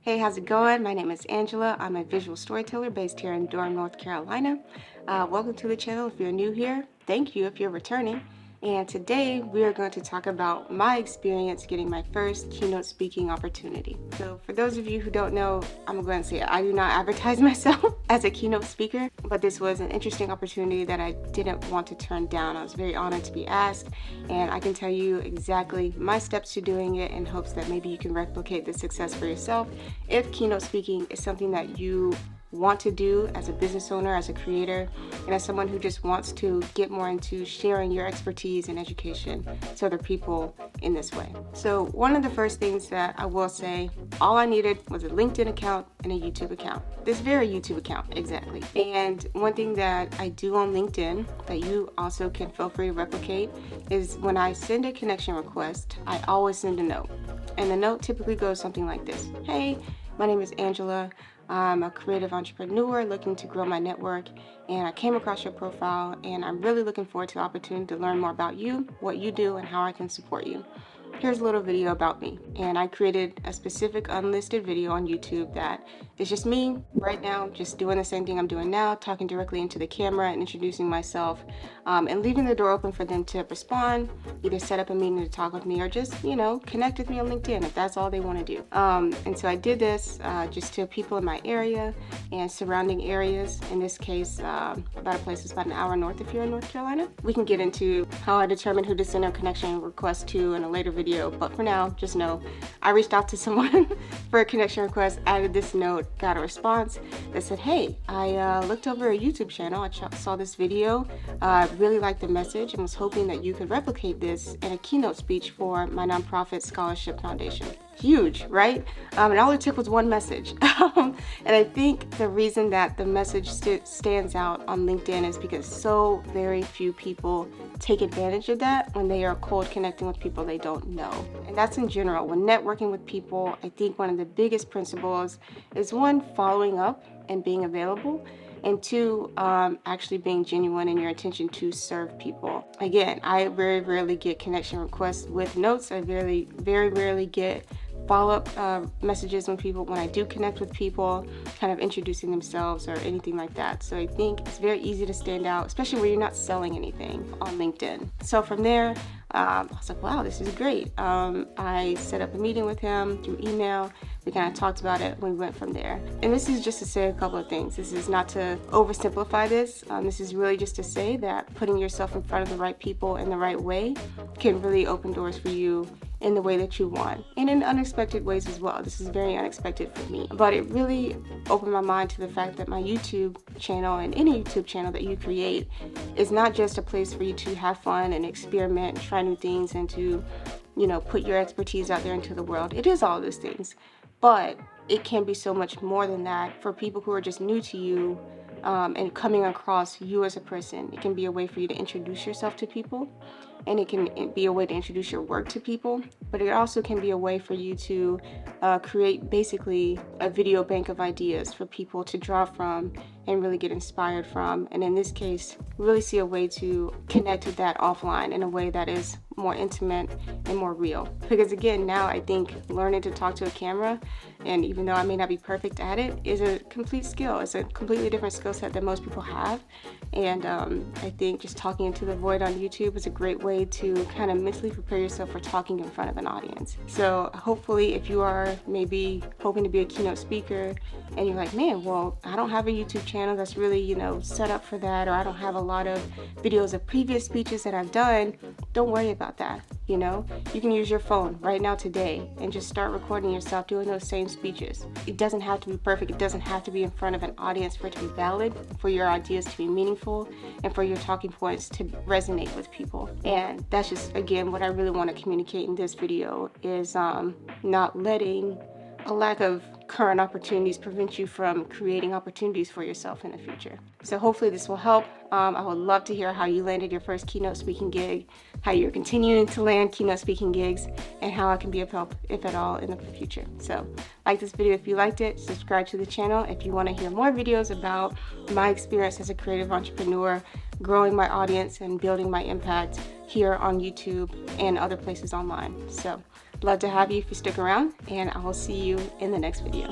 Hey, how's it going? My name is Angela. I'm a visual storyteller based here in Durham, North Carolina. Welcome to the channel. If you're new here, thank you if you're returning. And today we are going to talk about my experience getting my first keynote speaking opportunity. So for those of you who don't know, I'm going to say I do not advertise myself as a keynote speaker, but this was an interesting opportunity that I didn't want to turn down. I was very honored to be asked, and I can tell you exactly my steps to doing it in hopes that maybe you can replicate the success for yourself if keynote speaking is something that you want to do as a business owner, as a creator, and as someone who just wants to get more into sharing your expertise and education to other people in this way. So one of the first things that I will say, all I needed was a LinkedIn account and a YouTube account. This very YouTube account, exactly. And one thing that I do on LinkedIn that you also can feel free to replicate is when I send a connection request, I always send a note. And the note typically goes something like this. Hey, my name is Angela. I'm a creative entrepreneur looking to grow my network, and I came across your profile, and I'm really looking forward to the opportunity to learn more about you, what you do, and how I can support you. Here's a little video about me. And I created a specific unlisted video on YouTube that is just me right now, just doing the same thing I'm doing now, talking directly into the camera and introducing myself, and leaving the door open for them to respond, either set up a meeting to talk with me or just, connect with me on LinkedIn if that's all they want to do. And so I did this just to people in my area and surrounding areas. In this case, about a place that's about an hour north if you're in North Carolina. We can get into how I determined who to send a connection request to in a later video, but for now, just know I reached out to someone for a connection request, added this note, got a response that said, hey, I looked over a YouTube channel, I saw this video, really liked the message and was hoping that you could replicate this in a keynote speech for my nonprofit scholarship foundation. Huge, right? And all it took was one message. And I think the reason that the message stands out on LinkedIn is because so very few people take advantage of that when they are cold connecting with people they don't know. And that's in general. When networking with people, I think one of the biggest principles is one, following up and being available, and two, actually being genuine in your intention to serve people. Again, I very rarely get connection requests with notes. I very rarely get follow-up messages when I do connect with people, kind of introducing themselves or anything like that. So I think it's very easy to stand out, especially where you're not selling anything on LinkedIn. So from there, I was like, wow, this is great. I set up a meeting with him through email. We kind of talked about it. We went from there. And this is just to say a couple of things. This is not to oversimplify this. This is really just to say that putting yourself in front of the right people in the right way can really open doors for you in the way that you want, and in unexpected ways as well. This is very unexpected for me, but it really opened my mind to the fact that my YouTube channel and any YouTube channel that you create is not just a place for you to have fun and experiment and try new things and to, put your expertise out there into the world. It is all those things, but it can be so much more than that for people who are just new to you and coming across you as a person. It can be a way for you to introduce yourself to people, and it can be a way to introduce your work to people, but it also can be a way for you to create basically a video bank of ideas for people to draw from and really get inspired from. And in this case, really see a way to connect with that offline in a way that is more intimate and more real. Because again, now I think learning to talk to a camera, and even though I may not be perfect at it, is a complete skill. It's a completely different skill set that most people have. And I think just talking into the void on YouTube is a great way to kind of mentally prepare yourself for talking in front of an audience. So hopefully if you are maybe hoping to be a keynote speaker and you're like, man, well, I don't have a YouTube channel that's really, set up for that, or I don't have a lot of videos of previous speeches that I've done, don't worry about that. You can use your phone right now today and just start recording yourself doing those same speeches. It doesn't have to be perfect. It doesn't have to be in front of an audience for it to be valid, for your ideas to be meaningful, and for your talking points to resonate with people. And that's just, again, what I really want to communicate in this video is not letting a lack of current opportunities prevent you from creating opportunities for yourself in the future. So hopefully this will help. I would love to hear how you landed your first keynote speaking gig, how you're continuing to land keynote speaking gigs, and how I can be of help, if at all, in the future. So like this video if you liked it, subscribe to the channel if you want to hear more videos about my experience as a creative entrepreneur, growing my audience and building my impact here on YouTube and other places online. So Love to have you if you stick around, and I will see you in the next video.